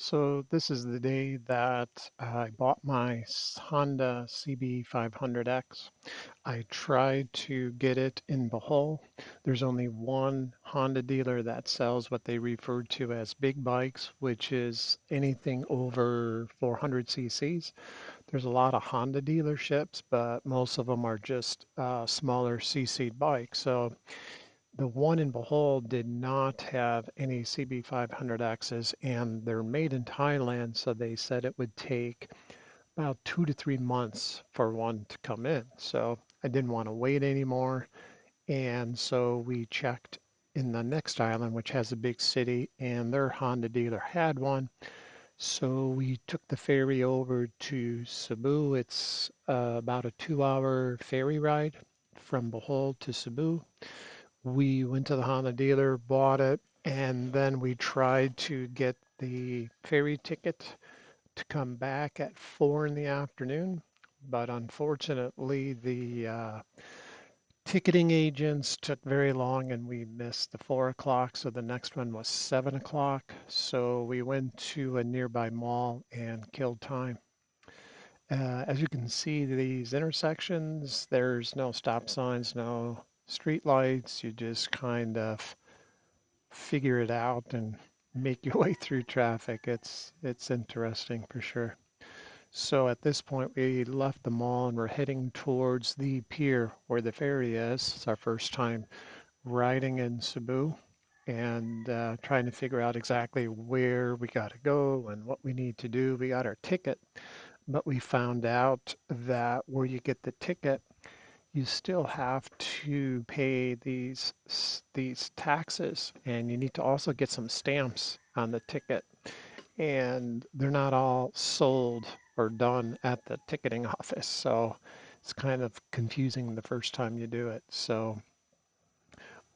So this is the day that I bought my Honda CB500X. I tried to get it in Bohol. There's only one Honda dealer that sells what they refer to as big bikes, which is anything over 400 cc's. There's a lot of Honda dealerships, but most of them are just smaller cc bikes. So the one in Bohol did not have any CB500Xs, and they're made in Thailand, so they said it would take about 2 to 3 months for one to come in. So I didn't want to wait anymore, and so we checked in the next island, which has a big city, and their Honda dealer had one. So we took the ferry over to Cebu. It's about a 2-hour ferry ride from Bohol to Cebu. We went to the Honda dealer, bought it, and then we tried to get the ferry ticket to come back at 4 in the afternoon. But unfortunately, the ticketing agents took very long and we missed the 4 o'clock. So the next one was 7 o'clock. So we went to a nearby mall and killed time. As you can see, these intersections, there's no stop signs, no street lights. You just kind of figure it out and make your way through traffic. It's interesting for sure. So at this point, we left the mall and we're heading towards the pier where the ferry is. It's our first time riding in Cebu and trying to figure out exactly where we got to go and what we need to do. We got our ticket, but we found out that where you get the ticket, you still have to pay these taxes, and you need to also get some stamps on the ticket, and they're not all sold or done at the ticketing office, so it's kind of confusing the first time you do it. So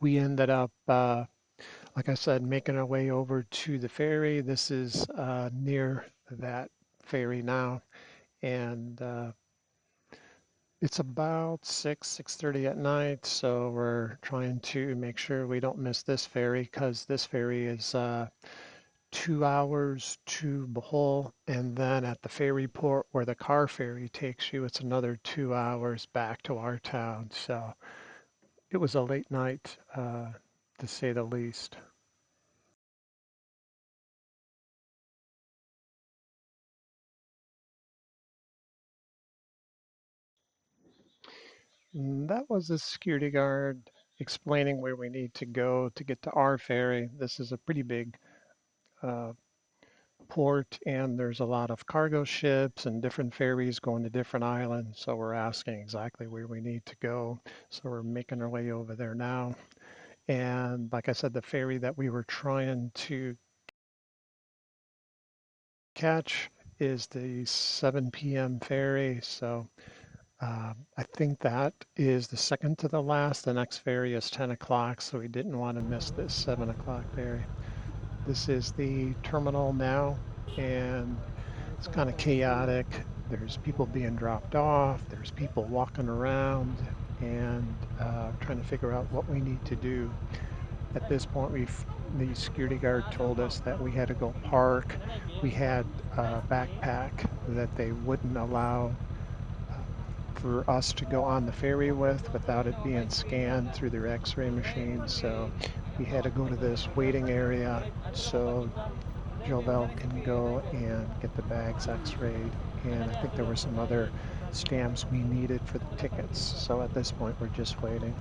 we ended up, like I said, making our way over to the ferry. This is near that ferry now, and it's about 6:30 at night, so we're trying to make sure we don't miss this ferry because this ferry is 2 hours to Bohol, and then at the ferry port where the car ferry takes you, it's another 2 hours back to our town. So it was a late night, to say the least. And that was a security guard explaining where we need to go to get to our ferry. This is a pretty big uh, port, and there's a lot of cargo ships and different ferries going to different islands. So we're asking exactly where we need to go. So we're making our way over there now. And like I said, the ferry that we were trying to catch is the 7 p.m. ferry. So I think that is the second to the last. The next ferry is 10 o'clock, so we didn't want to miss this 7 o'clock ferry. This is the terminal now, and it's kind of chaotic. There's people being dropped off, there's people walking around, and trying to figure out what we need to do. At this point, the security guard told us that we had to go park. We had a backpack that they wouldn't allow for us to go on the ferry with without it being scanned through their x-ray machine. So we had to go to this waiting area so Jovel can go and get the bags x-rayed. And I think there were some other stamps we needed for the tickets. So at this point, we're just waiting.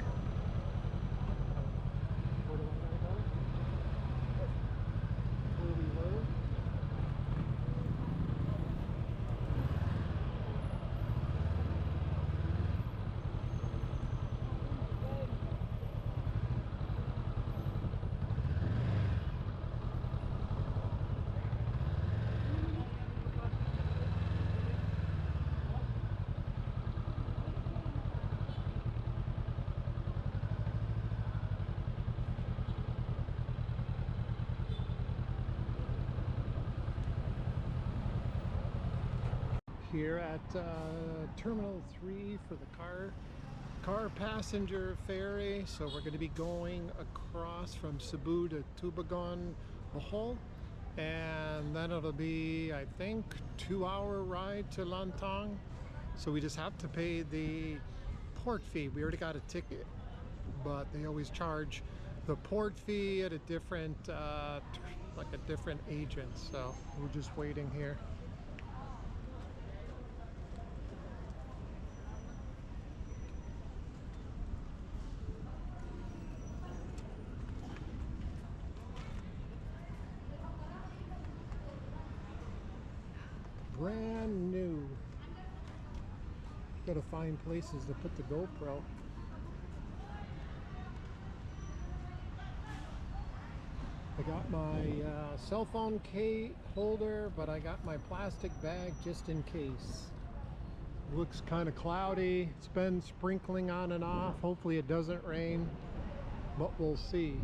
Here at Terminal 3 for the car passenger ferry. So we're going to be going across from Cebu to Tubagon, Bohol. and then it'll be, I think, 2-hour ride to Lantang. So we just have to pay the port fee. We already got a ticket, but they always charge the port fee at a different like a different agent, so we're just waiting here. Brand new. Gotta find places to put the GoPro. I got my cell phone case holder, but I got my plastic bag just in case. Looks kind of cloudy. It's been sprinkling on and off. Hopefully it doesn't rain, but we'll see.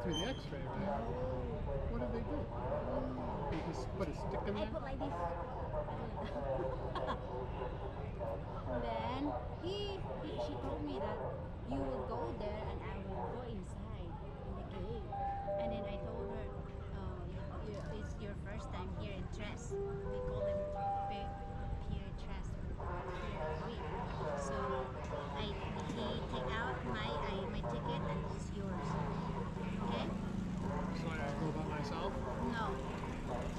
Through the x-ray, right? What did they do? They just put a stick in there? I put like this. Then she told me that you will go there and I will go inside in the gate. And then I told her, it's your first time here in Tres. We call them Pier Tres or Pier Queen. So he take out my ticket and it's yours. Okay? So I have to go by myself? No.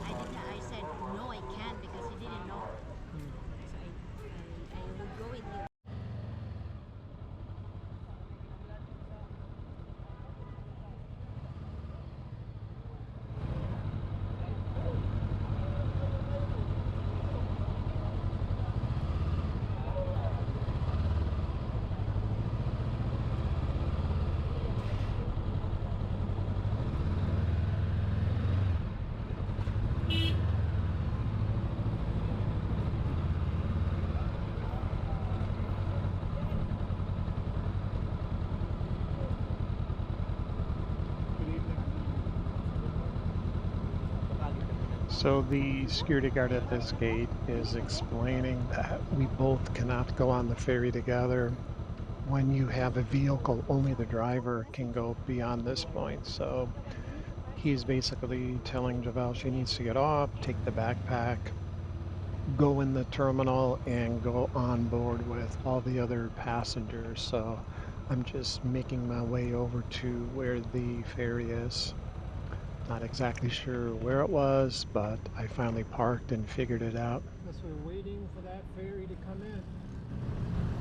I said, no, I can't because he didn't know. So I will go with you. So the security guard at this gate is explaining that we both cannot go on the ferry together. When you have a vehicle, only the driver can go beyond this point. So he's basically telling Javel she needs to get off, take the backpack, go in the terminal, and go on board with all the other passengers. So I'm just making my way over to where the ferry is. Not exactly sure where it was, but I finally parked and figured it out. Guess we're waiting for that ferry to come in,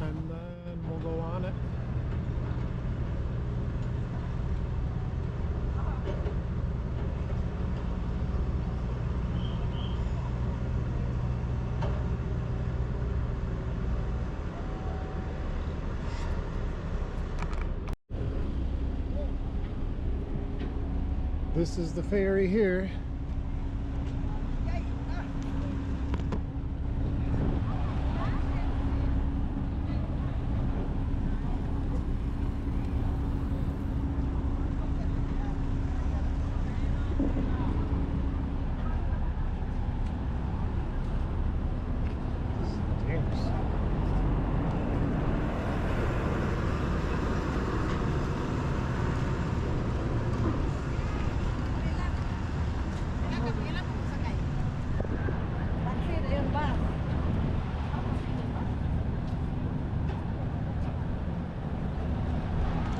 and then we'll go on it. This is the ferry here.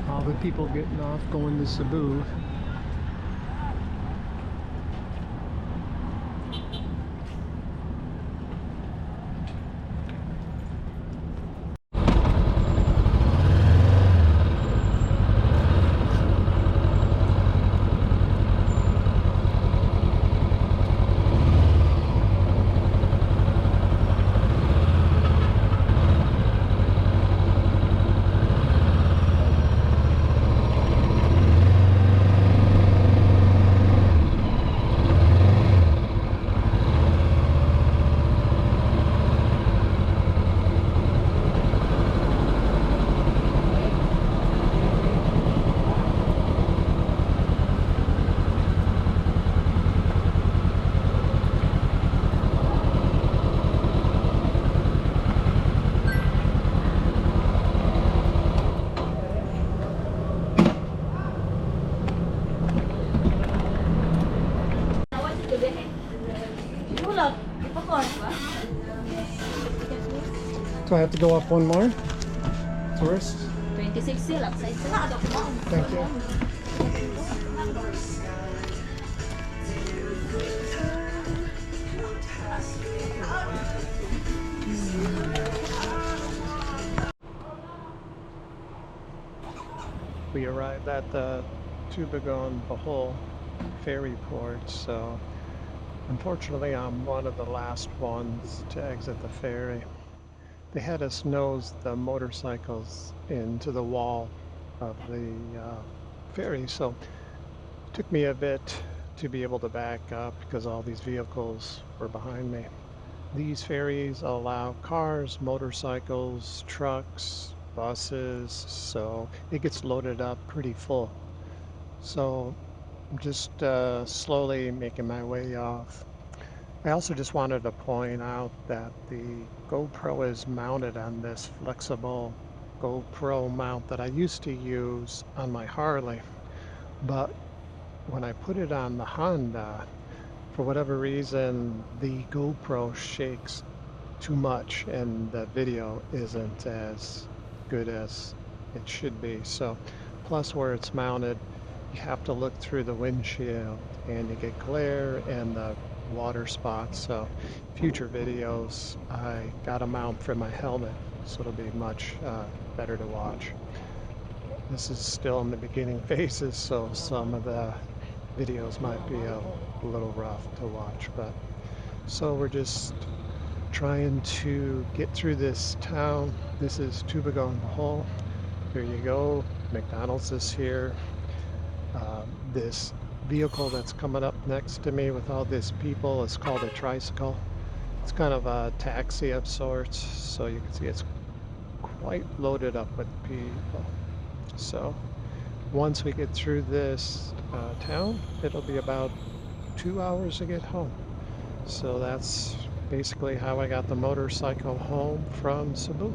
All the people getting off going to Cebu. So I have to go up one more? Tourist? 26 sila. Thank you. We arrived at the Tubagon Bohol ferry port, so unfortunately I'm one of the last ones to exit the ferry. They had us nose the motorcycles into the wall of the ferry, so it took me a bit to be able to back up because all these vehicles were behind me. These ferries allow cars, motorcycles, trucks, buses, so it gets loaded up pretty full. So I'm just slowly making my way off. I also just wanted to point out that the GoPro is mounted on this flexible GoPro mount that I used to use on my Harley, but when I put it on the Honda, for whatever reason, the GoPro shakes too much and the video isn't as good as it should be. So, plus where it's mounted, you have to look through the windshield and you get glare and the water spots. So, future videos, I got a mount for my helmet, so it'll be much better to watch. This is still in the beginning phases, so some of the videos might be a little rough to watch, but so we're just trying to get through this town. This is Tubagon Bohol. There you go. McDonald's is here. This vehicle that's coming up next to me with all these people is called a tricycle. It's kind of a taxi of sorts, so you can see it's quite loaded up with people. So once we get through this town, it'll be about 2 hours to get home. So that's basically how I got the motorcycle home from Cebu.